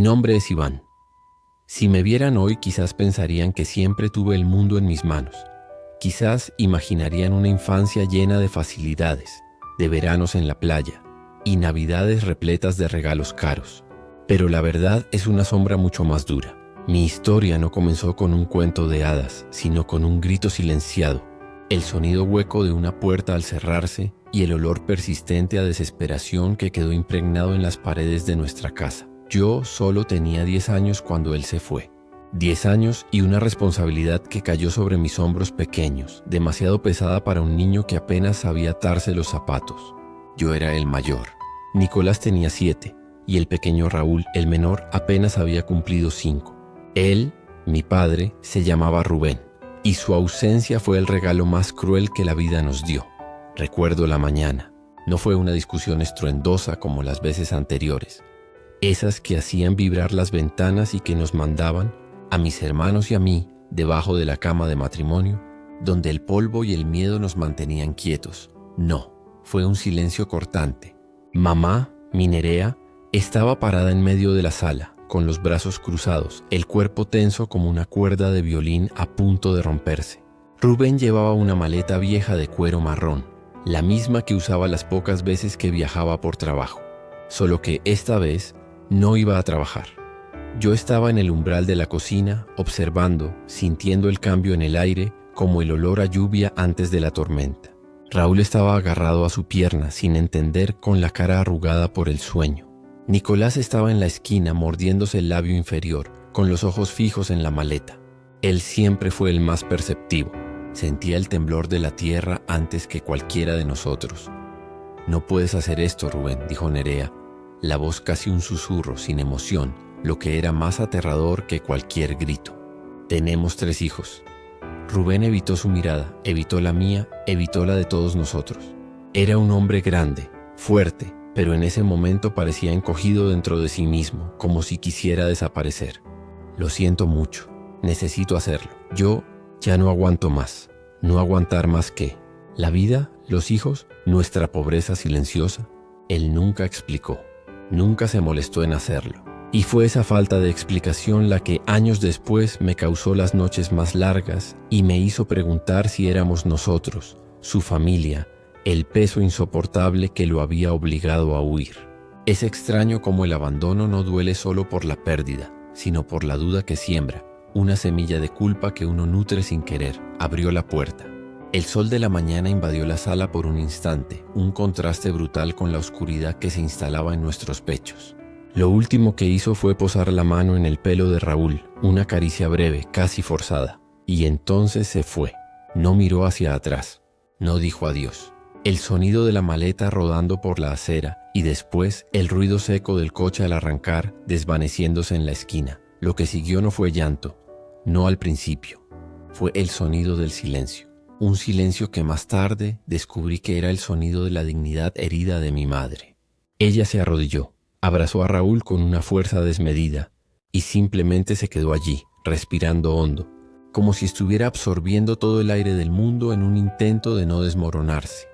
nombre es Iván. Si me vieran hoy, quizás pensarían que siempre tuve el mundo en mis manos. Quizás imaginarían una infancia llena de facilidades, de veranos en la playa y navidades repletas de regalos caros. Pero la verdad es una sombra mucho más dura. Mi historia no comenzó con un cuento de hadas, sino con un grito silenciado, el sonido hueco de una puerta al cerrarse y el olor persistente a desesperación que quedó impregnado en las paredes de nuestra casa. Yo solo tenía 10 años cuando él se fue. 10 años y una responsabilidad que cayó sobre mis hombros pequeños, demasiado pesada para un niño que apenas sabía atarse los zapatos. Yo era el mayor. Nicolás tenía 7 y el pequeño Raúl, el menor, apenas había cumplido 5. Él, mi padre, se llamaba Rubén y su ausencia fue el regalo más cruel que la vida nos dio. Recuerdo la mañana. No fue una discusión estruendosa como las veces anteriores. Esas que hacían vibrar las ventanas y que nos mandaban, a mis hermanos y a mí, debajo de la cama de matrimonio, donde el polvo y el miedo nos mantenían quietos. No, fue un silencio cortante. Mamá, mi Nerea, estaba parada en medio de la sala, con los brazos cruzados, el cuerpo tenso como una cuerda de violín a punto de romperse. Rubén llevaba una maleta vieja de cuero marrón, la misma que usaba las pocas veces que viajaba por trabajo, solo que esta vez no iba a trabajar. Yo estaba en el umbral de la cocina, observando, sintiendo el cambio en el aire, como el olor a lluvia antes de la tormenta. Raúl estaba agarrado a su pierna, sin entender, con la cara arrugada por el sueño. Nicolás estaba en la esquina, mordiéndose el labio inferior, con los ojos fijos en la maleta. Él siempre fue el más perceptivo. Sentía el temblor de la tierra antes que cualquiera de nosotros. «No puedes hacer esto, Rubén», dijo Nerea, la voz casi un susurro, sin emoción, lo que era más aterrador que cualquier grito. «Tenemos 3 hijos». Rubén evitó su mirada, evitó la mía, evitó la de todos nosotros. Era un hombre grande, fuerte, pero en ese momento parecía encogido dentro de sí mismo, como si quisiera desaparecer. «Lo siento mucho, necesito hacerlo. Yo ya no aguanto más. No aguantar más que la vida, los hijos, nuestra pobreza silenciosa». Él nunca explicó, nunca se molestó en hacerlo. Y fue esa falta de explicación la que años después me causó las noches más largas y me hizo preguntar si éramos nosotros, su familia, el peso insoportable que lo había obligado a huir. Es extraño cómo el abandono no duele solo por la pérdida, sino por la duda que siembra, una semilla de culpa que uno nutre sin querer. Abrió la puerta. El sol de la mañana invadió la sala por un instante, un contraste brutal con la oscuridad que se instalaba en nuestros pechos. Lo último que hizo fue posar la mano en el pelo de Raúl, una caricia breve, casi forzada. Y entonces se fue. No miró hacia atrás. No dijo adiós. El sonido de la maleta rodando por la acera y después el ruido seco del coche al arrancar, desvaneciéndose en la esquina. Lo que siguió no fue llanto, no al principio. Fue el sonido del silencio. Un silencio que más tarde descubrí que era el sonido de la dignidad herida de mi madre. Ella se arrodilló. Abrazó a Raúl con una fuerza desmedida y simplemente se quedó allí, respirando hondo, como si estuviera absorbiendo todo el aire del mundo en un intento de no desmoronarse.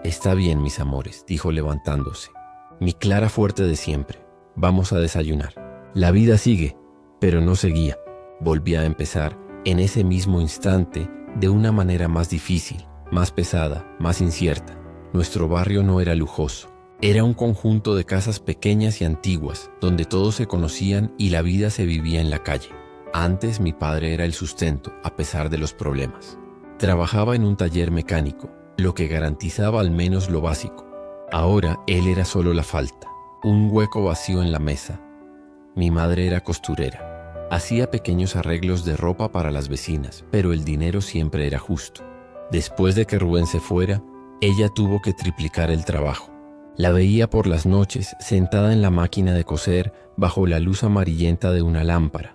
«Está bien, mis amores», dijo levantándose. «Mi Clara fuerte de siempre. Vamos a desayunar». La vida sigue, pero no seguía. Volvía a empezar en ese mismo instante de una manera más difícil, más pesada, más incierta. Nuestro barrio no era lujoso. Era un conjunto de casas pequeñas y antiguas, donde todos se conocían y la vida se vivía en la calle. Antes mi padre era el sustento, a pesar de los problemas. Trabajaba en un taller mecánico, lo que garantizaba al menos lo básico. Ahora él era solo la falta, un hueco vacío en la mesa. Mi madre era costurera. Hacía pequeños arreglos de ropa para las vecinas, pero el dinero siempre era justo. Después de que Rubén se fuera, ella tuvo que triplicar el trabajo. La veía por las noches, sentada en la máquina de coser, bajo la luz amarillenta de una lámpara,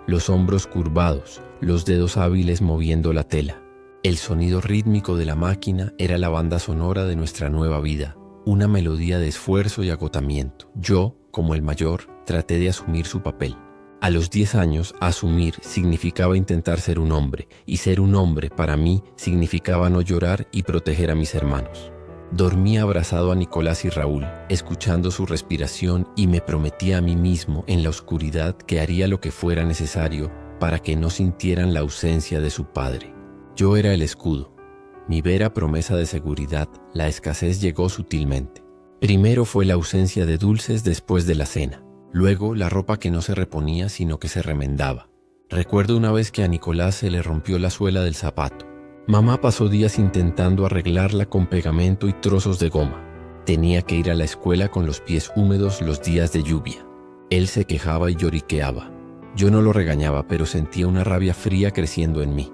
los hombros curvados, los dedos hábiles moviendo la tela. El sonido rítmico de la máquina era la banda sonora de nuestra nueva vida, una melodía de esfuerzo y agotamiento. Yo, como el mayor, traté de asumir su papel. A los 10 años, asumir significaba intentar ser un hombre, y ser un hombre, para mí, significaba no llorar y proteger a mis hermanos. Dormí abrazado a Nicolás y Raúl, escuchando su respiración, y me prometí a mí mismo en la oscuridad que haría lo que fuera necesario para que no sintieran la ausencia de su padre. Yo era el escudo. Mi vera promesa de seguridad, la escasez llegó sutilmente. Primero fue la ausencia de dulces después de la cena. Luego la ropa que no se reponía sino que se remendaba. Recuerdo una vez que a Nicolás se le rompió la suela del zapato. Mamá pasó días intentando arreglarla con pegamento y trozos de goma. Tenía que ir a la escuela con los pies húmedos los días de lluvia. Él se quejaba y lloriqueaba. Yo no lo regañaba, pero sentía una rabia fría creciendo en mí.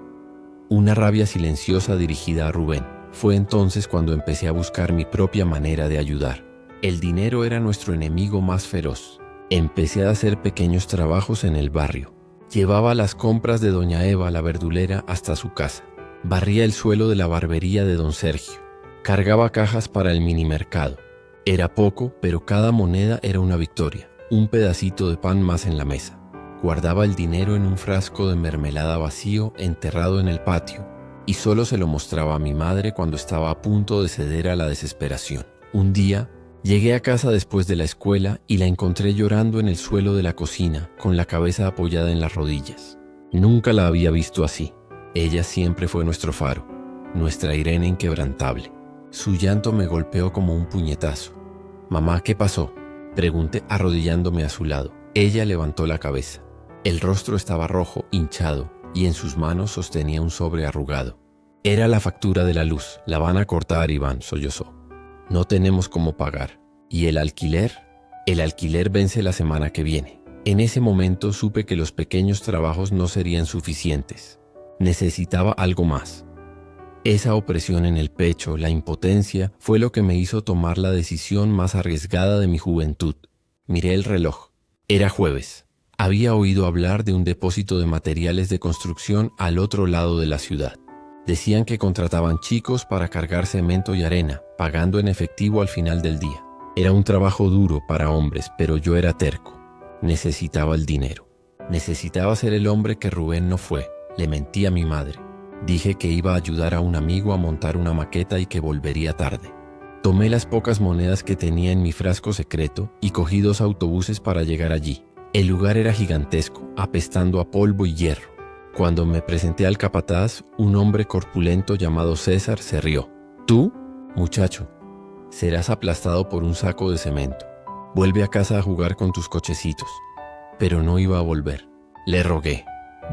Una rabia silenciosa dirigida a Rubén. Fue entonces cuando empecé a buscar mi propia manera de ayudar. El dinero era nuestro enemigo más feroz. Empecé a hacer pequeños trabajos en el barrio. Llevaba las compras de doña Eva, la verdulera, hasta su casa. Barría el suelo de la barbería de don Sergio. Cargaba cajas para el minimercado. Era poco, pero cada moneda era una victoria. Un pedacito de pan más en la mesa. Guardaba el dinero en un frasco de mermelada vacío enterrado en el patio, y solo se lo mostraba a mi madre cuando estaba a punto de ceder a la desesperación. Un día, llegué a casa después de la escuela y la encontré llorando en el suelo de la cocina, con la cabeza apoyada en las rodillas. Nunca la había visto así. Ella siempre fue nuestro faro, nuestra Irene inquebrantable. Su llanto me golpeó como un puñetazo. «Mamá, ¿qué pasó?», pregunté arrodillándome a su lado. Ella levantó la cabeza. El rostro estaba rojo, hinchado, y en sus manos sostenía un sobre arrugado. «Era la factura de la luz. La van a cortar, Iván», sollozó. «No tenemos cómo pagar. ¿Y el alquiler?». «El alquiler vence la semana que viene». En ese momento supe que los pequeños trabajos no serían suficientes. Necesitaba algo más. Esa opresión en el pecho, la impotencia, fue lo que me hizo tomar la decisión más arriesgada de mi juventud. Miré el reloj. Era jueves. Había oído hablar de un depósito de materiales de construcción al otro lado de la ciudad. Decían que contrataban chicos para cargar cemento y arena, pagando en efectivo al final del día. Era un trabajo duro para hombres, pero yo era terco. Necesitaba el dinero. Necesitaba ser el hombre que Rubén no fue. Le mentí a mi madre. Dije que iba a ayudar a un amigo a montar una maqueta y que volvería tarde. Tomé las pocas monedas que tenía en mi frasco secreto y cogí 2 autobuses para llegar allí. El lugar era gigantesco, apestando a polvo y hierro. Cuando me presenté al capataz, un hombre corpulento llamado César se rió. «¿Tú, muchacho? Serás aplastado por un saco de cemento. Vuelve a casa a jugar con tus cochecitos». Pero no iba a volver. Le rogué.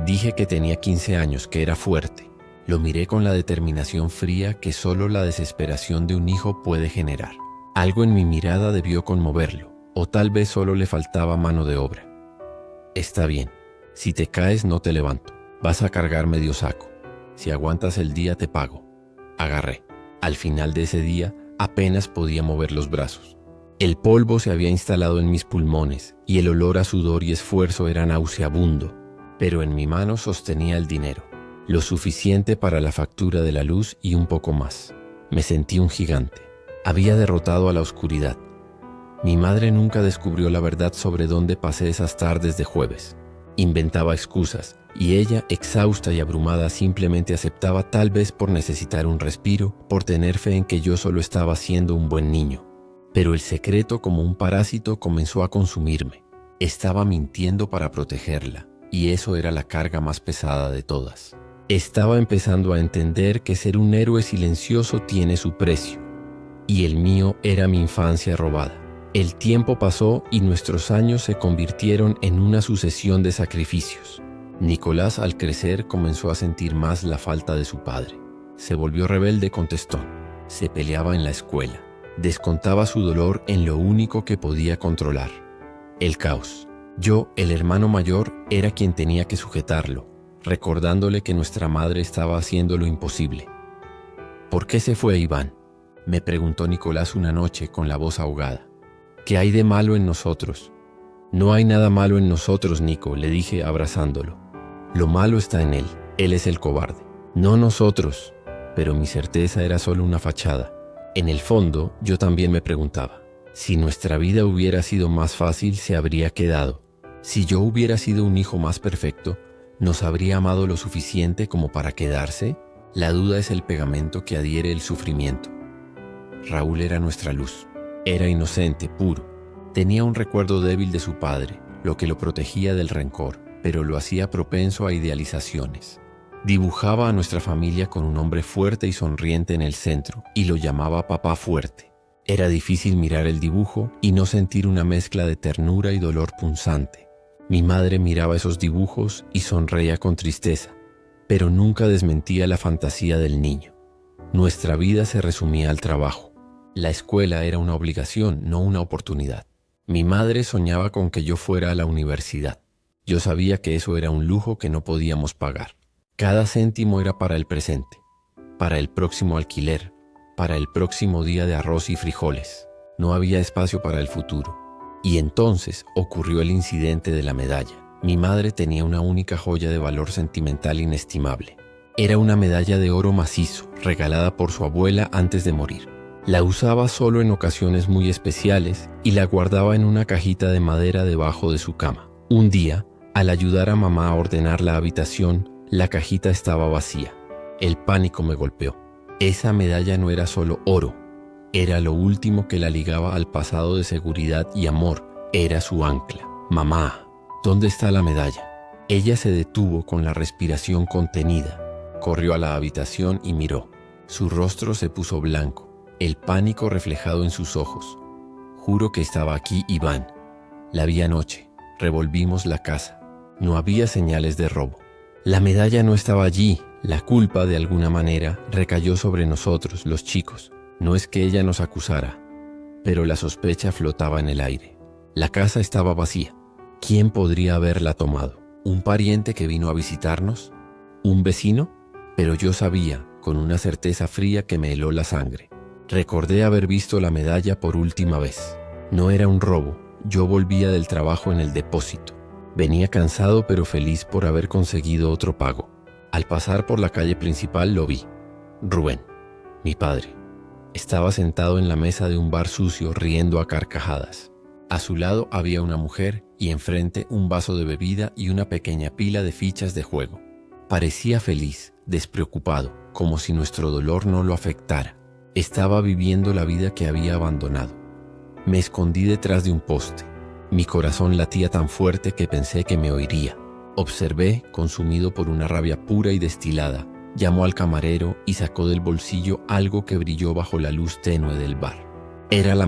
Dije que tenía 15 años, que era fuerte. Lo miré con la determinación fría que solo la desesperación de un hijo puede generar. Algo en mi mirada debió conmoverlo, o tal vez solo le faltaba mano de obra. «Está bien. Si te caes no te levanto. Vas a cargar medio saco. Si aguantas el día te pago». Agarré. Al final de ese día apenas podía mover los brazos. El polvo se había instalado en mis pulmones y el olor a sudor y esfuerzo era nauseabundo. Pero en mi mano sostenía el dinero, lo suficiente para la factura de la luz y un poco más. Me sentí un gigante. Había derrotado a la oscuridad. Mi madre nunca descubrió la verdad sobre dónde pasé esas tardes de jueves. Inventaba excusas, y ella, exhausta y abrumada, simplemente aceptaba, tal vez por necesitar un respiro, por tener fe en que yo solo estaba siendo un buen niño. Pero el secreto, como un parásito, comenzó a consumirme. Estaba mintiendo para protegerla. Y eso era la carga más pesada de todas. Estaba empezando a entender que ser un héroe silencioso tiene su precio. Y el mío era mi infancia robada. El tiempo pasó y nuestros años se convirtieron en una sucesión de sacrificios. Nicolás, al crecer, comenzó a sentir más la falta de su padre. Se volvió rebelde contestón. Se peleaba en la escuela. Descontaba su dolor en lo único que podía controlar: el caos. Yo, el hermano mayor, era quien tenía que sujetarlo, recordándole que nuestra madre estaba haciendo lo imposible. «¿Por qué se fue Iván?», me preguntó Nicolás una noche con la voz ahogada. «¿Qué hay de malo en nosotros?». «No hay nada malo en nosotros, Nico», le dije abrazándolo. «Lo malo está en él. Él es el cobarde. No nosotros». Pero mi certeza era solo una fachada. En el fondo, yo también me preguntaba, si nuestra vida hubiera sido más fácil, se habría quedado. Si yo hubiera sido un hijo más perfecto, ¿nos habría amado lo suficiente como para quedarse? La duda es el pegamento que adhiere el sufrimiento. Raúl era nuestra luz. Era inocente, puro. Tenía un recuerdo débil de su padre, lo que lo protegía del rencor, pero lo hacía propenso a idealizaciones. Dibujaba a nuestra familia con un hombre fuerte y sonriente en el centro, y lo llamaba papá fuerte. Era difícil mirar el dibujo y no sentir una mezcla de ternura y dolor punzante. Mi madre miraba esos dibujos y sonreía con tristeza, pero nunca desmentía la fantasía del niño. Nuestra vida se resumía al trabajo. La escuela era una obligación, no una oportunidad. Mi madre soñaba con que yo fuera a la universidad. Yo sabía que eso era un lujo que no podíamos pagar. Cada céntimo era para el presente, para el próximo alquiler, para el próximo día de arroz y frijoles. No había espacio para el futuro. Y entonces ocurrió el incidente de la medalla. Mi madre tenía una única joya de valor sentimental inestimable. Era una medalla de oro macizo, regalada por su abuela antes de morir. La usaba solo en ocasiones muy especiales y la guardaba en una cajita de madera debajo de su cama. Un día, al ayudar a mamá a ordenar la habitación, la cajita estaba vacía. El pánico me golpeó. Esa medalla no era solo oro, era lo último que la ligaba al pasado de seguridad y amor. Era su ancla. Mamá, ¿dónde está la medalla? Ella se detuvo con la respiración contenida. Corrió a la habitación y miró. Su rostro se puso blanco, el pánico reflejado en sus ojos. Juro que estaba aquí Iván. La vi anoche. Revolvimos la casa. No había señales de robo. La medalla no estaba allí. La culpa, de alguna manera, recayó sobre nosotros, los chicos. No es que ella nos acusara, pero la sospecha flotaba en el aire. La casa estaba vacía. ¿Quién podría haberla tomado? ¿Un pariente que vino a visitarnos? ¿Un vecino? Pero yo sabía, con una certeza fría que me heló la sangre. Recordé haber visto la medalla por última vez. No era un robo. Yo volvía del trabajo en el depósito. Venía cansado pero feliz por haber conseguido otro pago. Al pasar por la calle principal lo vi. Rubén, mi padre. Estaba sentado en la mesa de un bar sucio riendo a carcajadas. A su lado había una mujer y enfrente un vaso de bebida y una pequeña pila de fichas de juego. Parecía feliz, despreocupado, como si nuestro dolor no lo afectara. Estaba viviendo la vida que había abandonado. Me escondí detrás de un poste. Mi corazón latía tan fuerte que pensé que me oiría. Observé, consumido por una rabia pura y destilada. Llamó al camarero y sacó del bolsillo algo que brilló bajo la luz tenue del bar. Era la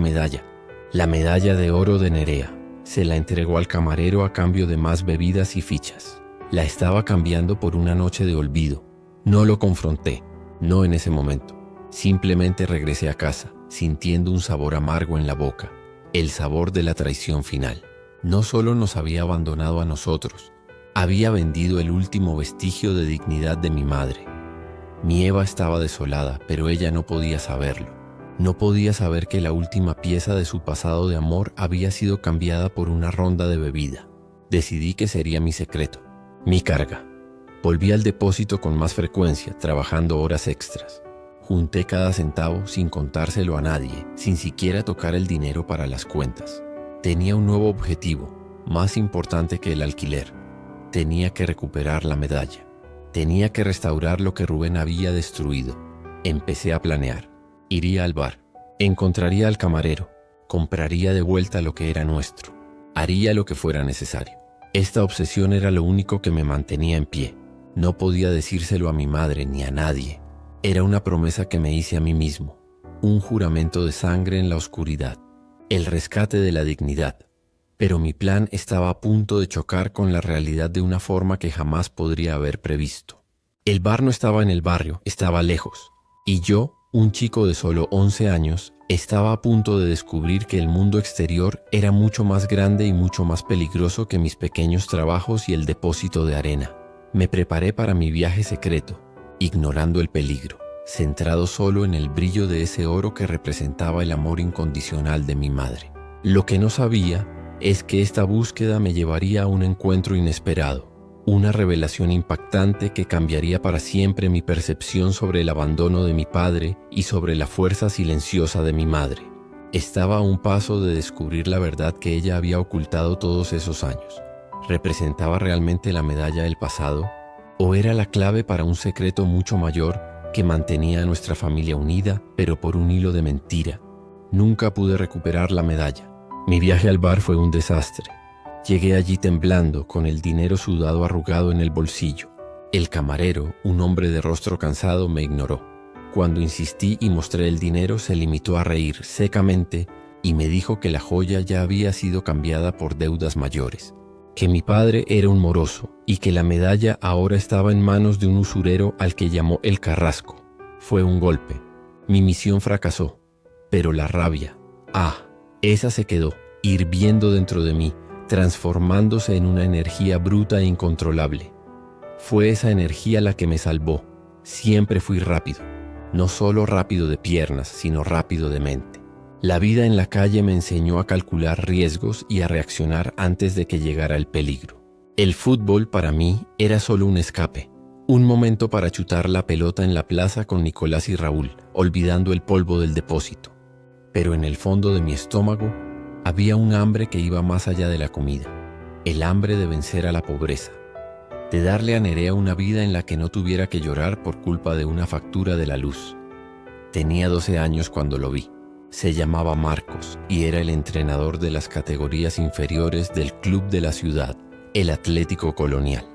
medalla de oro de Nerea. Se la entregó al camarero a cambio de más bebidas y fichas. La estaba cambiando por una noche de olvido. No lo confronté, no en ese momento. Simplemente regresé a casa, sintiendo un sabor amargo en la boca, el sabor de la traición final. No solo nos había abandonado a nosotros, había vendido el último vestigio de dignidad de mi madre. Mi Eva estaba desolada, pero ella no podía saberlo. No podía saber que la última pieza de su pasado de amor había sido cambiada por una ronda de bebida. Decidí que sería mi secreto, mi carga. Volví al depósito con más frecuencia, trabajando horas extras. Junté cada centavo sin contárselo a nadie, sin siquiera tocar el dinero para las cuentas. Tenía un nuevo objetivo, más importante que el alquiler. Tenía que recuperar la medalla. Tenía que restaurar lo que Rubén había destruido. Empecé a planear. Iría al bar. Encontraría al camarero. Compraría de vuelta lo que era nuestro. Haría lo que fuera necesario. Esta obsesión era lo único que me mantenía en pie. No podía decírselo a mi madre ni a nadie. Era una promesa que me hice a mí mismo. Un juramento de sangre en la oscuridad. El rescate de la dignidad. Pero mi plan estaba a punto de chocar con la realidad de una forma que jamás podría haber previsto. El bar no estaba en el barrio, estaba lejos. Y yo, un chico de solo 11 años, estaba a punto de descubrir que el mundo exterior era mucho más grande y mucho más peligroso que mis pequeños trabajos y el depósito de arena. Me preparé para mi viaje secreto, ignorando el peligro, centrado solo en el brillo de ese oro que representaba el amor incondicional de mi madre. Lo que no sabía es que esta búsqueda me llevaría a un encuentro inesperado, una revelación impactante que cambiaría para siempre mi percepción sobre el abandono de mi padre y sobre la fuerza silenciosa de mi madre. Estaba a un paso de descubrir la verdad que ella había ocultado todos esos años. ¿Representaba realmente la medalla del pasado? ¿O era la clave para un secreto mucho mayor que mantenía a nuestra familia unida, pero por un hilo de mentira. Nunca pude recuperar la medalla. Mi viaje al bar fue un desastre. Llegué allí temblando, con el dinero sudado arrugado en el bolsillo. El camarero, un hombre de rostro cansado, me ignoró. Cuando insistí y mostré el dinero, se limitó a reír secamente y me dijo que la joya ya había sido cambiada por deudas mayores, que mi padre era un moroso y que la medalla ahora estaba en manos de un usurero al que llamó el Carrasco. Fue un golpe. Mi misión fracasó, pero la rabia, esa se quedó, hirviendo dentro de mí, transformándose en una energía bruta e incontrolable. Fue esa energía la que me salvó. Siempre fui rápido, no solo rápido de piernas, sino rápido de mente. La vida en la calle me enseñó a calcular riesgos y a reaccionar antes de que llegara el peligro. El fútbol para mí era solo un escape, un momento para chutar la pelota en la plaza con Nicolás y Raúl, olvidando el polvo del depósito. Pero en el fondo de mi estómago había un hambre que iba más allá de la comida, el hambre de vencer a la pobreza, de darle a Nerea una vida en la que no tuviera que llorar por culpa de una factura de la luz. Tenía 12 años cuando lo vi. Se llamaba Marcos y era el entrenador de las categorías inferiores del club de la ciudad, el Atlético Colonial.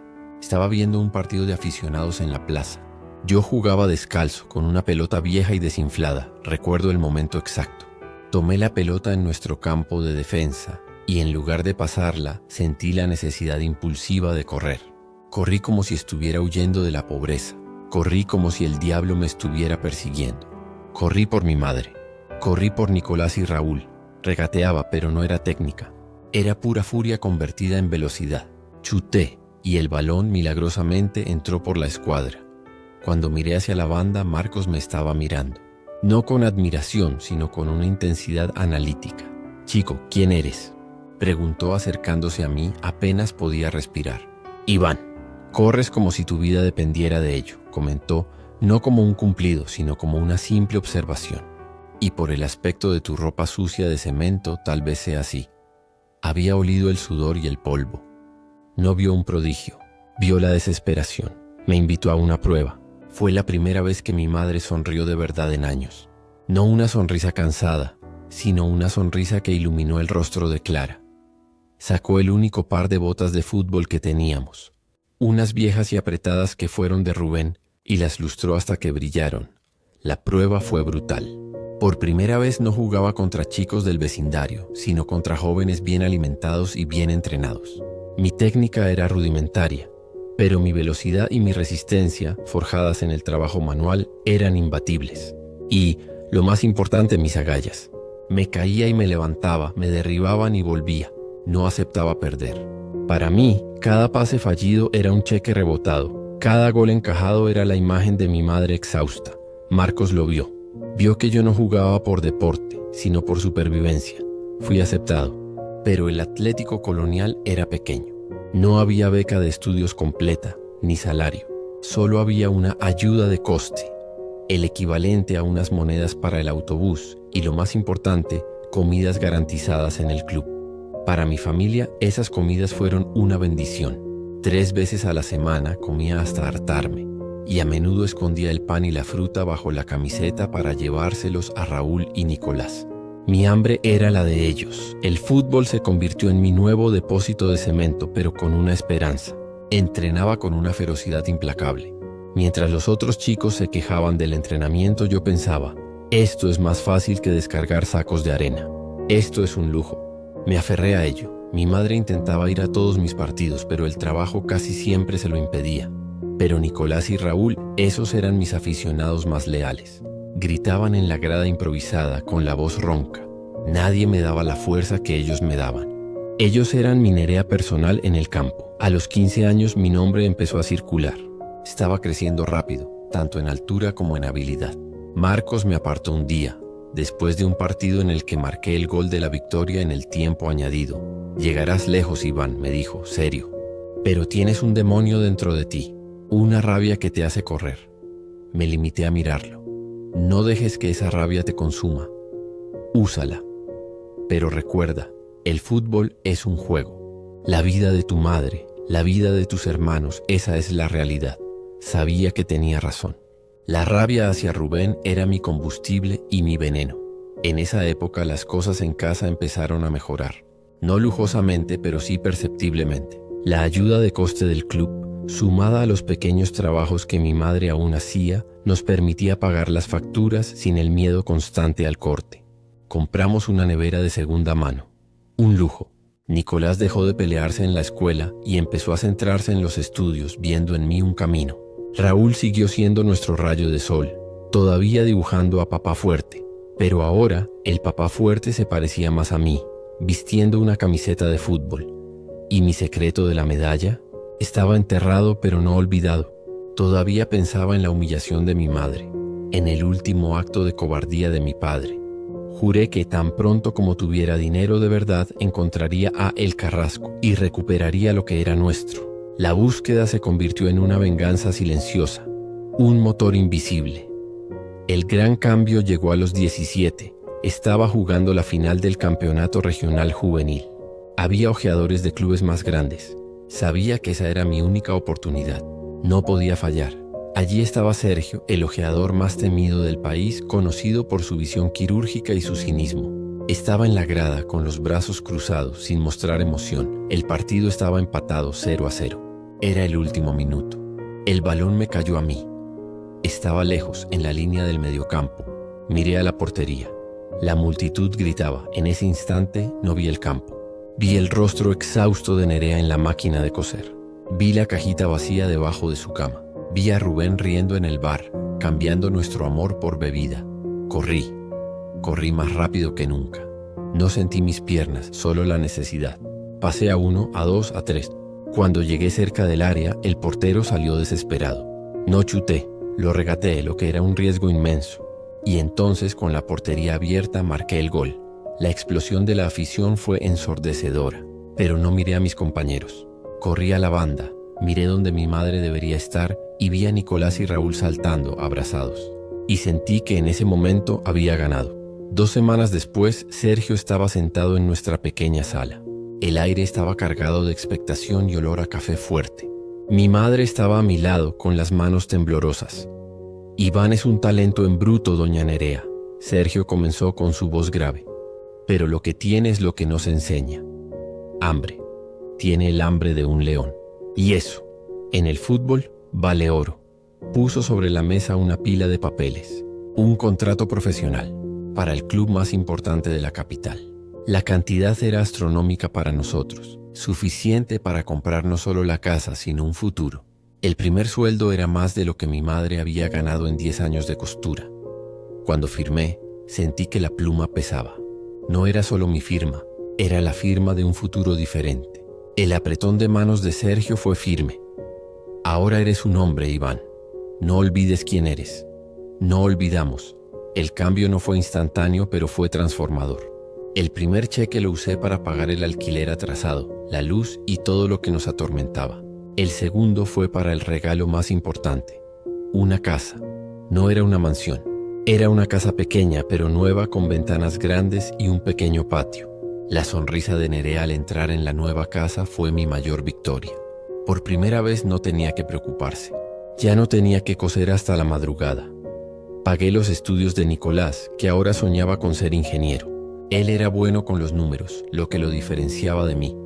Estaba viendo un partido de aficionados en la plaza. Yo jugaba descalzo, con una pelota vieja y desinflada, recuerdo el momento exacto. Tomé la pelota en nuestro campo de defensa y en lugar de pasarla, sentí la necesidad impulsiva de correr. Corrí como si estuviera huyendo de la pobreza. Corrí como si el diablo me estuviera persiguiendo. Corrí por mi madre. Corrí por Nicolás y Raúl. Regateaba, pero no era técnica. Era pura furia convertida en velocidad. Chuté y el balón milagrosamente entró por la escuadra. Cuando miré hacia la banda, Marcos me estaba mirando. No con admiración, sino con una intensidad analítica. «Chico, ¿quién eres?», preguntó acercándose a mí, apenas podía respirar. «Iván». «Corres como si tu vida dependiera de ello», comentó, no como un cumplido, sino como una simple observación. «Y por el aspecto de tu ropa sucia de cemento, tal vez sea así». Había olido el sudor y el polvo. No vio un prodigio, vio la desesperación. Me invitó a una prueba. Fue la primera vez que mi madre sonrió de verdad en años. No una sonrisa cansada, sino una sonrisa que iluminó el rostro de Clara. Sacó el único par de botas de fútbol que teníamos, unas viejas y apretadas que fueron de Rubén, y las lustró hasta que brillaron. La prueba fue brutal. Por primera vez no jugaba contra chicos del vecindario, sino contra jóvenes bien alimentados y bien entrenados. Mi técnica era rudimentaria, pero mi velocidad y mi resistencia, forjadas en el trabajo manual, eran imbatibles. Y, lo más importante, mis agallas. Me caía y me levantaba, me derribaban y volvía. No aceptaba perder. Para mí, cada pase fallido era un cheque rebotado. Cada gol encajado era la imagen de mi madre exhausta. Marcos lo vio. Vio que yo no jugaba por deporte, sino por supervivencia. Fui aceptado, pero el Atlético Colonial era pequeño. No había beca de estudios completa, ni salario. Solo había una ayuda de coste, el equivalente a unas monedas para el autobús y, lo más importante, comidas garantizadas en el club. Para mi familia, esas comidas fueron una bendición. 3 veces a la semana comía hasta hartarme, y a menudo escondía el pan y la fruta bajo la camiseta para llevárselos a Raúl y Nicolás. Mi hambre era la de ellos. El fútbol se convirtió en mi nuevo depósito de cemento, pero con una esperanza. Entrenaba con una ferocidad implacable. Mientras los otros chicos se quejaban del entrenamiento, yo pensaba, esto es más fácil que descargar sacos de arena. Esto es un lujo. Me aferré a ello. Mi madre intentaba ir a todos mis partidos, pero el trabajo casi siempre se lo impedía. Pero Nicolás y Raúl, esos eran mis aficionados más leales. Gritaban en la grada improvisada, con la voz ronca. Nadie me daba la fuerza que ellos me daban. Ellos eran mi Nerea personal en el campo. A los 15 años mi nombre empezó a circular. Estaba creciendo rápido, tanto en altura como en habilidad. Marcos me apartó un día, después de un partido en el que marqué el gol de la victoria en el tiempo añadido. «Llegarás lejos, Iván», me dijo, serio. «Pero tienes un demonio dentro de ti, una rabia que te hace correr». Me limité a mirarlo. «No dejes que esa rabia te consuma. Úsala. Pero recuerda, el fútbol es un juego. La vida de tu madre, la vida de tus hermanos, esa es la realidad». Sabía que tenía razón. La rabia hacia Rubén era mi combustible y mi veneno. En esa época las cosas en casa empezaron a mejorar. No lujosamente, pero sí perceptiblemente. La ayuda de coste del club, sumada a los pequeños trabajos que mi madre aún hacía, nos permitía pagar las facturas sin el miedo constante al corte. Compramos una nevera de segunda mano. Un lujo. Nicolás dejó de pelearse en la escuela y empezó a centrarse en los estudios, viendo en mí un camino. Raúl siguió siendo nuestro rayo de sol, todavía dibujando a papá fuerte, pero ahora el papá fuerte se parecía más a mí, vistiendo una camiseta de fútbol. ¿Y mi secreto de la medalla? Estaba enterrado pero no olvidado. Todavía pensaba en la humillación de mi madre, en el último acto de cobardía de mi padre. Juré que tan pronto como tuviera dinero de verdad encontraría a El Carrasco y recuperaría lo que era nuestro. La búsqueda se convirtió en una venganza silenciosa, un motor invisible. El gran cambio llegó a los 17. Estaba jugando la final del campeonato regional juvenil. Había ojeadores de clubes más grandes. Sabía que esa era mi única oportunidad. No podía fallar. Allí estaba Sergio, el ojeador más temido del país, conocido por su visión quirúrgica y su cinismo. Estaba en la grada, con los brazos cruzados, sin mostrar emoción. El partido estaba empatado 0-0. Era el último minuto. El balón me cayó a mí. Estaba lejos, en la línea del mediocampo. Miré a la portería. La multitud gritaba. En ese instante no vi el campo. Vi el rostro exhausto de Nerea en la máquina de coser. Vi la cajita vacía debajo de su cama. Vi a Rubén riendo en el bar, cambiando nuestro amor por bebida. Corrí. Corrí más rápido que nunca. No sentí mis piernas, solo la necesidad. Pasé a 1, a 2, a 3. Cuando llegué cerca del área, el portero salió desesperado. No chuté, lo regateé, lo que era un riesgo inmenso. Y entonces, con la portería abierta, marqué el gol. La explosión de la afición fue ensordecedora, pero no miré a mis compañeros. Corrí a la banda, miré donde mi madre debería estar y vi a Nicolás y Raúl saltando, abrazados. Y sentí que en ese momento había ganado. 2 semanas después, Sergio estaba sentado en nuestra pequeña sala. El aire estaba cargado de expectación y olor a café fuerte. Mi madre estaba a mi lado, con las manos temblorosas. Iván es un talento en bruto, doña Nerea. Sergio comenzó con su voz grave. Pero lo que tiene es lo que no se enseña. Hambre. Tiene el hambre de un león. Y eso, en el fútbol, vale oro. Puso sobre la mesa una pila de papeles. Un contrato profesional para el club más importante de la capital. La cantidad era astronómica para nosotros, suficiente para comprar no solo la casa, sino un futuro. El primer sueldo era más de lo que mi madre había ganado en 10 años de costura. Cuando firmé, sentí que la pluma pesaba. No era solo mi firma, era la firma de un futuro diferente. El apretón de manos de Sergio fue firme. Ahora eres un hombre, Iván. No olvides quién eres. No olvidamos. El cambio no fue instantáneo, pero fue transformador. El primer cheque lo usé para pagar el alquiler atrasado, la luz y todo lo que nos atormentaba. El segundo fue para el regalo más importante, una casa. No era una mansión. Era una casa pequeña pero nueva, con ventanas grandes y un pequeño patio. La sonrisa de Nerea al entrar en la nueva casa fue mi mayor victoria. Por primera vez no tenía que preocuparse. Ya no tenía que coser hasta la madrugada. Pagué los estudios de Nicolás, que ahora soñaba con ser ingeniero. Él era bueno con los números, lo que lo diferenciaba de mí.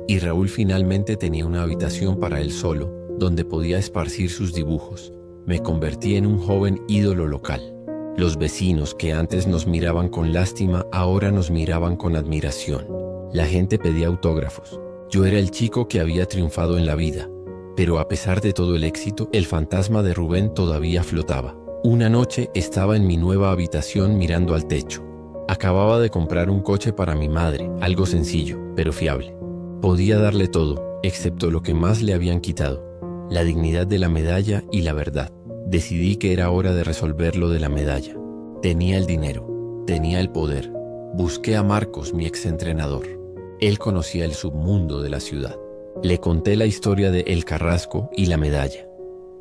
Y Raúl finalmente tenía una habitación para él solo, donde podía esparcir sus dibujos. Me convertí en un joven ídolo local. Los vecinos, que antes nos miraban con lástima, ahora nos miraban con admiración. La gente pedía autógrafos. Yo era el chico que había triunfado en la vida. Pero a pesar de todo el éxito, el fantasma de Rubén todavía flotaba. Una noche estaba en mi nueva habitación mirando al techo. Acababa de comprar un coche para mi madre, algo sencillo, pero fiable. Podía darle todo, excepto lo que más le habían quitado, la dignidad de la medalla y la verdad. Decidí que era hora de resolver lo de la medalla. Tenía el dinero, tenía el poder. Busqué a Marcos, mi exentrenador. Él conocía el submundo de la ciudad. Le conté la historia de El Carrasco y la medalla.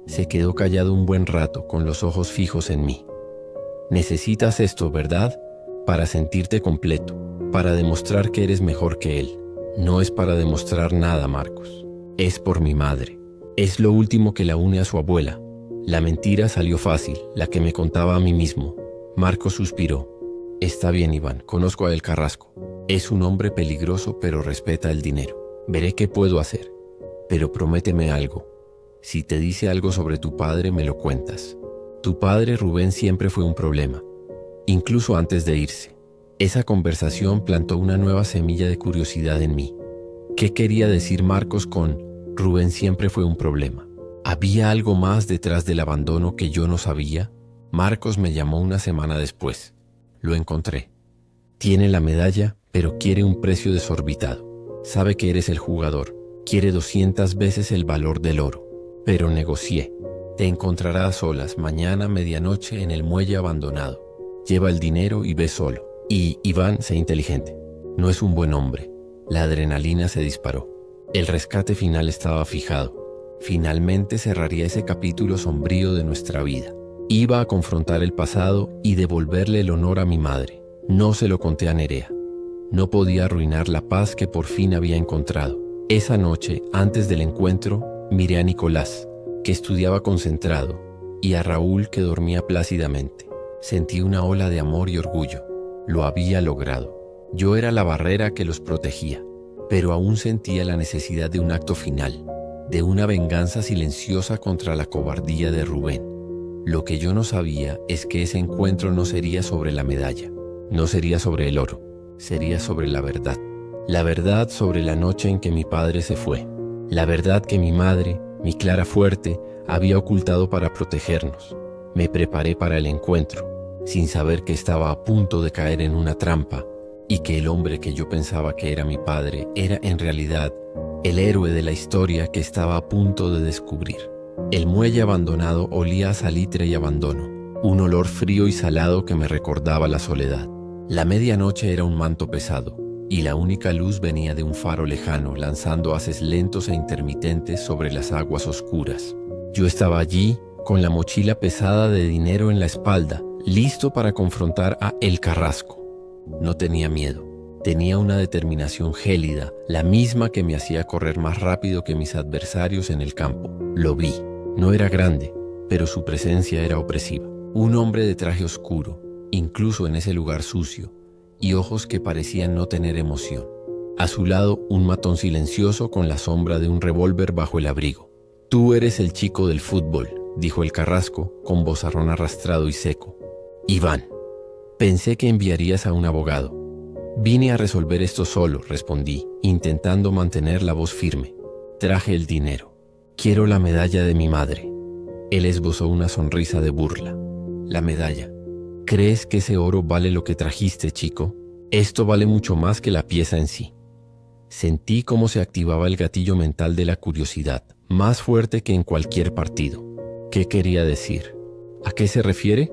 Se quedó callado un buen rato, con los ojos fijos en mí. Necesitas esto, ¿verdad? Para sentirte completo, para demostrar que eres mejor que él. No es para demostrar nada, Marcos. Es por mi madre. Es lo último que la une a su abuela. La mentira salió fácil, la que me contaba a mí mismo. Marcos suspiró. Está bien, Iván, conozco a El Carrasco. Es un hombre peligroso, pero respeta el dinero. Veré qué puedo hacer. Pero prométeme algo. Si te dice algo sobre tu padre, me lo cuentas. Tu padre, Rubén, siempre fue un problema, incluso antes de irse. Esa conversación plantó una nueva semilla de curiosidad en mí. ¿Qué quería decir Marcos con Rubén siempre fue un problema? ¿Había algo más detrás del abandono que yo no sabía? Marcos me llamó una semana después. Lo encontré. Tiene la medalla, pero quiere un precio desorbitado. Sabe que eres el jugador. Quiere 200 veces el valor del oro. Pero negocié. Te encontrará a solas mañana a medianoche en el muelle abandonado. Lleva el dinero y ve solo. Y Iván, sé inteligente. No es un buen hombre. La adrenalina se disparó. El rescate final estaba fijado. Finalmente cerraría ese capítulo sombrío de nuestra vida. Iba a confrontar el pasado y devolverle el honor a mi madre. No se lo conté a Nerea. No podía arruinar la paz que por fin había encontrado. Esa noche, antes del encuentro, miré a Nicolás, que estudiaba concentrado, y a Raúl, que dormía plácidamente. Sentí una ola de amor y orgullo. Lo había logrado. Yo era la barrera que los protegía, pero aún sentía la necesidad de un acto final, de una venganza silenciosa contra la cobardía de Rubén. Lo que yo no sabía es que ese encuentro no sería sobre la medalla, no sería sobre el oro, sería sobre la verdad. La verdad sobre la noche en que mi padre se fue. La verdad que mi madre, mi Clara fuerte, había ocultado para protegernos. Me preparé para el encuentro, sin saber que estaba a punto de caer en una trampa y que el hombre que yo pensaba que era mi padre era en realidad el héroe de la historia que estaba a punto de descubrir. El muelle abandonado olía a salitre y abandono, un olor frío y salado que me recordaba la soledad. La medianoche era un manto pesado, y la única luz venía de un faro lejano lanzando haces lentos e intermitentes sobre las aguas oscuras. Yo estaba allí, con la mochila pesada de dinero en la espalda, listo para confrontar a El Carrasco. No tenía miedo, tenía una determinación gélida, la misma que me hacía correr más rápido que mis adversarios en el campo. Lo vi, no era grande, pero su presencia era opresiva. Un hombre de traje oscuro, incluso en ese lugar sucio, y ojos que parecían no tener emoción. A su lado, un matón silencioso con la sombra de un revólver bajo el abrigo. «Tú eres el chico del fútbol», dijo El Carrasco, con vozarrón arrastrado y seco. «Iván, pensé que enviarías a un abogado». «Vine a resolver esto solo», respondí, intentando mantener la voz firme. «Traje el dinero. Quiero la medalla de mi madre». Él esbozó una sonrisa de burla. «La medalla. ¿Crees que ese oro vale lo que trajiste, chico? Esto vale mucho más que la pieza en sí». Sentí cómo se activaba el gatillo mental de la curiosidad, más fuerte que en cualquier partido. ¿Qué quería decir? ¿A qué se refiere?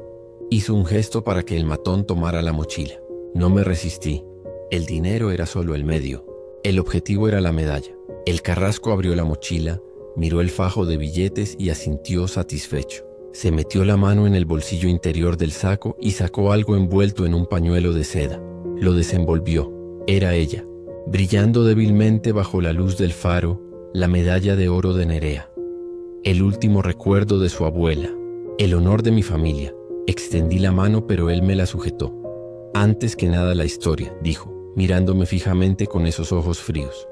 Hizo un gesto para que el matón tomara la mochila. No me resistí. El dinero era solo el medio. El objetivo era la medalla. El Carrasco abrió la mochila, miró el fajo de billetes y asintió satisfecho. Se metió la mano en el bolsillo interior del saco y sacó algo envuelto en un pañuelo de seda. Lo desenvolvió. Era ella, brillando débilmente bajo la luz del faro, la medalla de oro de Nerea. El último recuerdo de su abuela, el honor de mi familia. Extendí la mano, pero él me la sujetó. «Antes que nada la historia», dijo, mirándome fijamente con esos ojos fríos.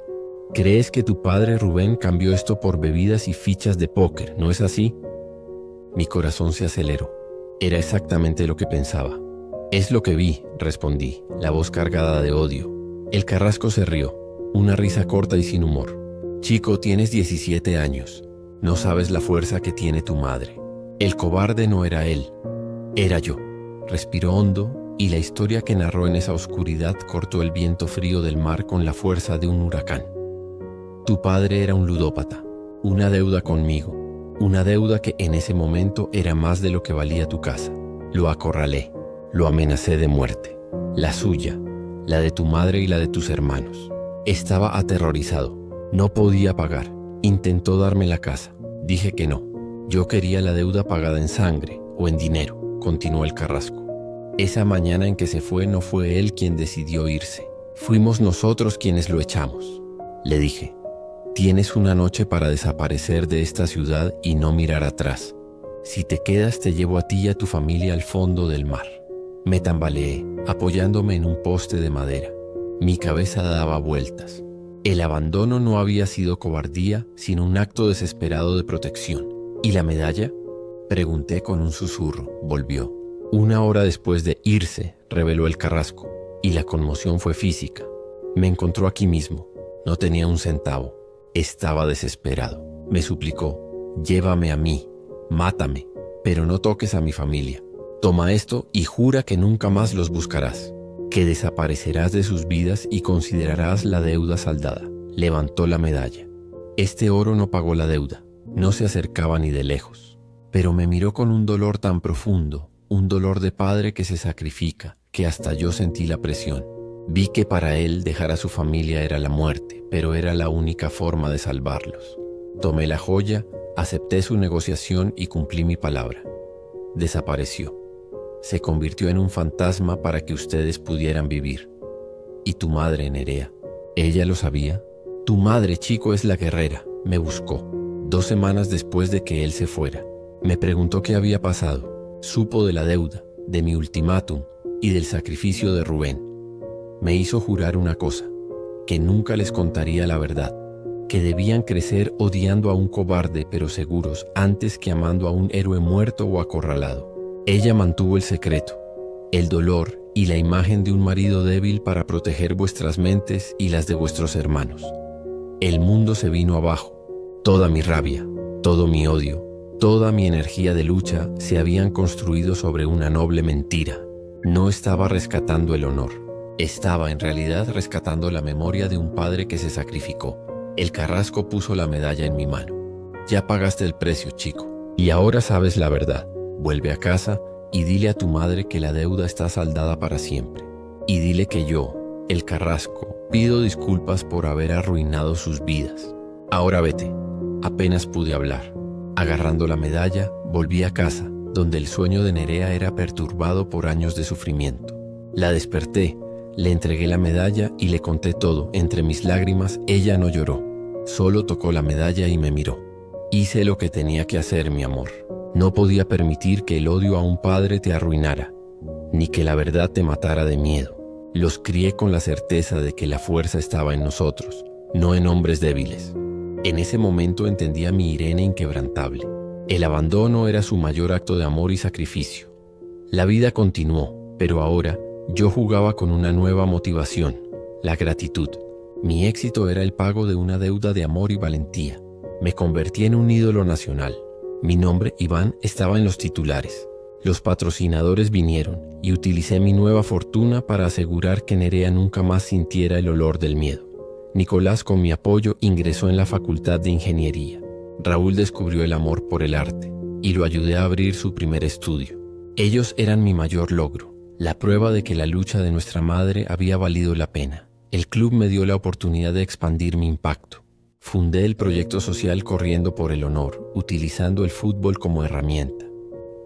«¿Crees que tu padre Rubén cambió esto por bebidas y fichas de póker, no es así?» Mi corazón se aceleró. Era exactamente lo que pensaba. «Es lo que vi», respondí, la voz cargada de odio. El Carrasco se rió, una risa corta y sin humor. «Chico, tienes 17 años. No sabes la fuerza que tiene tu madre. El cobarde no era él, era yo». Respiró hondo y la historia que narró en esa oscuridad cortó el viento frío del mar con la fuerza de un huracán. «Tu padre era un ludópata, una deuda conmigo, una deuda que en ese momento era más de lo que valía tu casa. Lo acorralé, lo amenacé de muerte, la suya, la de tu madre y la de tus hermanos. Estaba aterrorizado, no podía pagar, intentó darme la casa, dije que no. Yo quería la deuda pagada en sangre o en dinero», continuó El Carrasco. «Esa mañana en que se fue no fue él quien decidió irse, fuimos nosotros quienes lo echamos». Le dije: «Tienes una noche para desaparecer de esta ciudad y no mirar atrás. Si te quedas te llevo a ti y a tu familia al fondo del mar. Me tambaleé, apoyándome en un poste de madera. Mi cabeza daba vueltas. El abandono no había sido cobardía, sino un acto desesperado de protección. ¿Y la medalla? Pregunté con un susurro. Volvió. 1 hora después de irse, reveló el carrasco, y la conmoción fue física. Me encontró aquí mismo. No tenía un centavo. Estaba desesperado. Me suplicó: llévame a mí, mátame, pero no toques a mi familia. Toma esto y jura que nunca más los buscarás, que desaparecerás de sus vidas y considerarás la deuda saldada. Levantó la medalla. Este oro no pagó la deuda, no se acercaba ni de lejos, pero me miró con un dolor tan profundo, un dolor de padre que se sacrifica, que hasta yo sentí la presión. Vi que para él dejar a su familia era la muerte, pero era la única forma de salvarlos. Tomé la joya, acepté su negociación y cumplí mi palabra. Desapareció. Se convirtió en un fantasma para que ustedes pudieran vivir. ¿Y tu madre, Nerea? ¿Ella lo sabía? Tu madre, chico, es la guerrera. Me buscó 2 semanas después de que él se fuera. Me preguntó qué había pasado. Supo de la deuda, de mi ultimátum y del sacrificio de Rubén. Me hizo jurar una cosa: que nunca les contaría la verdad, que debían crecer odiando a un cobarde pero seguros antes que amando a un héroe muerto o acorralado. Ella mantuvo el secreto, el dolor y la imagen de un marido débil para proteger vuestras mentes y las de vuestros hermanos. El mundo se vino abajo. Toda mi rabia, todo mi odio, toda mi energía de lucha se habían construido sobre una noble mentira. No estaba rescatando el honor. Estaba en realidad rescatando la memoria de un padre que se sacrificó. El carrasco puso la medalla en mi mano. Ya pagaste el precio, chico, y ahora sabes la verdad. Vuelve a casa y dile a tu madre que la deuda está saldada para siempre. Y dile que yo, el carrasco, pido disculpas por haber arruinado sus vidas. Ahora vete. Apenas pude hablar. Agarrando la medalla, volví a casa, donde el sueño de Nerea era perturbado por años de sufrimiento. La desperté, le entregué la medalla y le conté todo. Entre mis lágrimas, ella no lloró. Solo tocó la medalla y me miró. Hice lo que tenía que hacer, mi amor. No podía permitir que el odio a un padre te arruinara, ni que la verdad te matara de miedo. Los crié con la certeza de que la fuerza estaba en nosotros, no en hombres débiles. En ese momento entendí a mi Irene inquebrantable. El abandono era su mayor acto de amor y sacrificio. La vida continuó, pero ahora yo jugaba con una nueva motivación: la gratitud. Mi éxito era el pago de una deuda de amor y valentía. Me convertí en un ídolo nacional. Mi nombre, Iván, estaba en los titulares. Los patrocinadores vinieron y utilicé mi nueva fortuna para asegurar que Nerea nunca más sintiera el olor del miedo. Nicolás, con mi apoyo, ingresó en la Facultad de Ingeniería. Raúl descubrió el amor por el arte y lo ayudé a abrir su primer estudio. Ellos eran mi mayor logro, la prueba de que la lucha de nuestra madre había valido la pena. El club me dio la oportunidad de expandir mi impacto. Fundé el proyecto social Corriendo por el Honor, utilizando el fútbol como herramienta.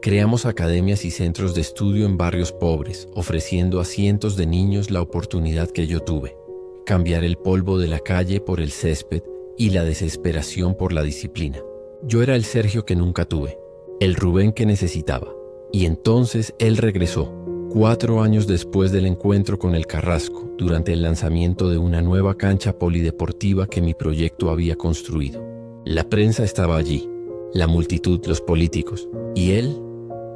Creamos academias y centros de estudio en barrios pobres, ofreciendo a cientos de niños la oportunidad que yo tuve: cambiar el polvo de la calle por el césped y la desesperación por la disciplina. Yo era el Sergio que nunca tuve, el Rubén que necesitaba. Y entonces él regresó, 4 años después del encuentro con el carrasco, durante el lanzamiento de una nueva cancha polideportiva que mi proyecto había construido. La prensa estaba allí, la multitud, los políticos, y él,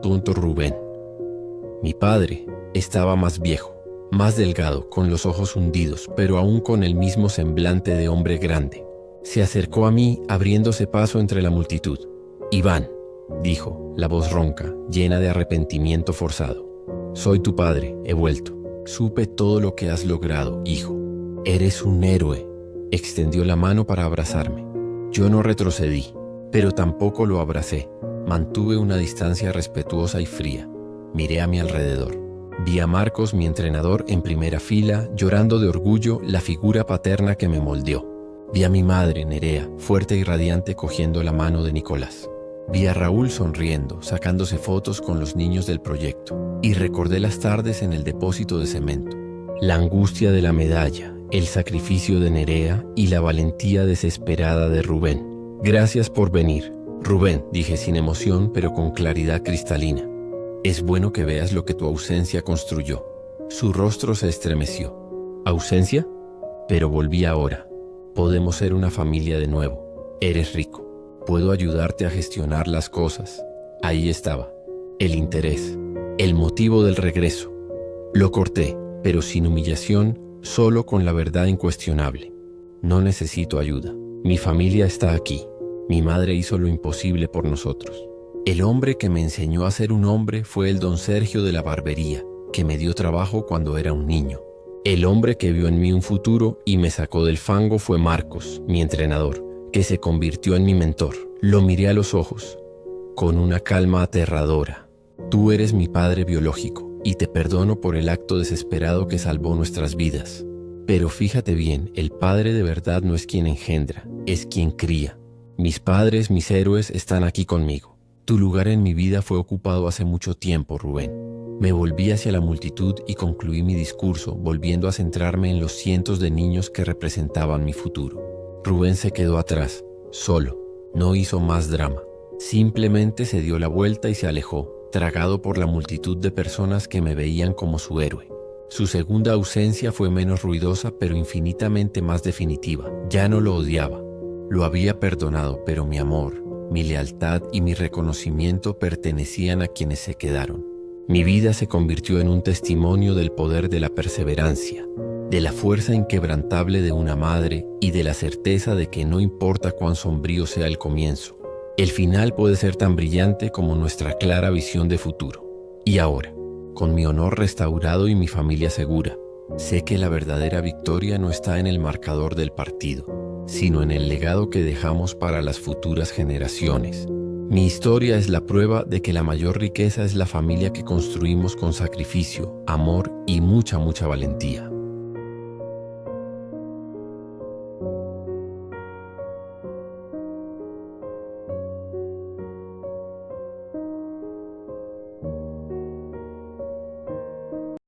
Rubén. Mi padre estaba más viejo, más delgado, con los ojos hundidos, pero aún con el mismo semblante de hombre grande. Se acercó a mí, abriéndose paso entre la multitud. «Iván», dijo, la voz ronca, llena de arrepentimiento forzado. «Soy tu padre, he vuelto. Supe todo lo que has logrado, hijo. Eres un héroe». Extendió la mano para abrazarme. Yo no retrocedí, pero tampoco lo abracé. Mantuve una distancia respetuosa y fría. Miré a mi alrededor. Vi a Marcos, mi entrenador, en primera fila, llorando de orgullo, la figura paterna que me moldeó. Vi a mi madre, Nerea, fuerte y radiante, cogiendo la mano de Nicolás. Vi a Raúl sonriendo, sacándose fotos con los niños del proyecto. Y recordé las tardes en el depósito de cemento. La angustia de la medalla, el sacrificio de Nerea y la valentía desesperada de Rubén. Gracias por venir, Rubén, dije sin emoción, pero con claridad cristalina. Es bueno que veas lo que tu ausencia construyó. Su rostro se estremeció. ¿Ausencia? Pero volví ahora. Podemos ser una familia de nuevo. Eres rico. Puedo ayudarte a gestionar las cosas. Ahí estaba. El interés. El motivo del regreso. Lo corté, pero sin humillación, solo con la verdad incuestionable. No necesito ayuda. Mi familia está aquí. Mi madre hizo lo imposible por nosotros. El hombre que me enseñó a ser un hombre fue el don Sergio de la barbería, que me dio trabajo cuando era un niño. El hombre que vio en mí un futuro y me sacó del fango fue Marcos, mi entrenador, que se convirtió en mi mentor. Lo miré a los ojos, con una calma aterradora. Tú eres mi padre biológico y te perdono por el acto desesperado que salvó nuestras vidas. Pero fíjate bien, el padre de verdad no es quien engendra, es quien cría. Mis padres, mis héroes, están aquí conmigo. Tu lugar en mi vida fue ocupado hace mucho tiempo, Rubén. Me volví hacia la multitud y concluí mi discurso, volviendo a centrarme en los cientos de niños que representaban mi futuro. Rubén se quedó atrás, solo. No hizo más drama. Simplemente se dio la vuelta y se alejó, tragado por la multitud de personas que me veían como su héroe. Su segunda ausencia fue menos ruidosa, pero infinitamente más definitiva. Ya no lo odiaba. Lo había perdonado, pero mi amor, mi lealtad y mi reconocimiento pertenecían a quienes se quedaron. Mi vida se convirtió en un testimonio del poder de la perseverancia, de la fuerza inquebrantable de una madre y de la certeza de que no importa cuán sombrío sea el comienzo, el final puede ser tan brillante como nuestra clara visión de futuro. Y ahora, con mi honor restaurado y mi familia segura, sé que la verdadera victoria no está en el marcador del partido, sino en el legado que dejamos para las futuras generaciones. Mi historia es la prueba de que la mayor riqueza es la familia que construimos con sacrificio, amor y mucha valentía.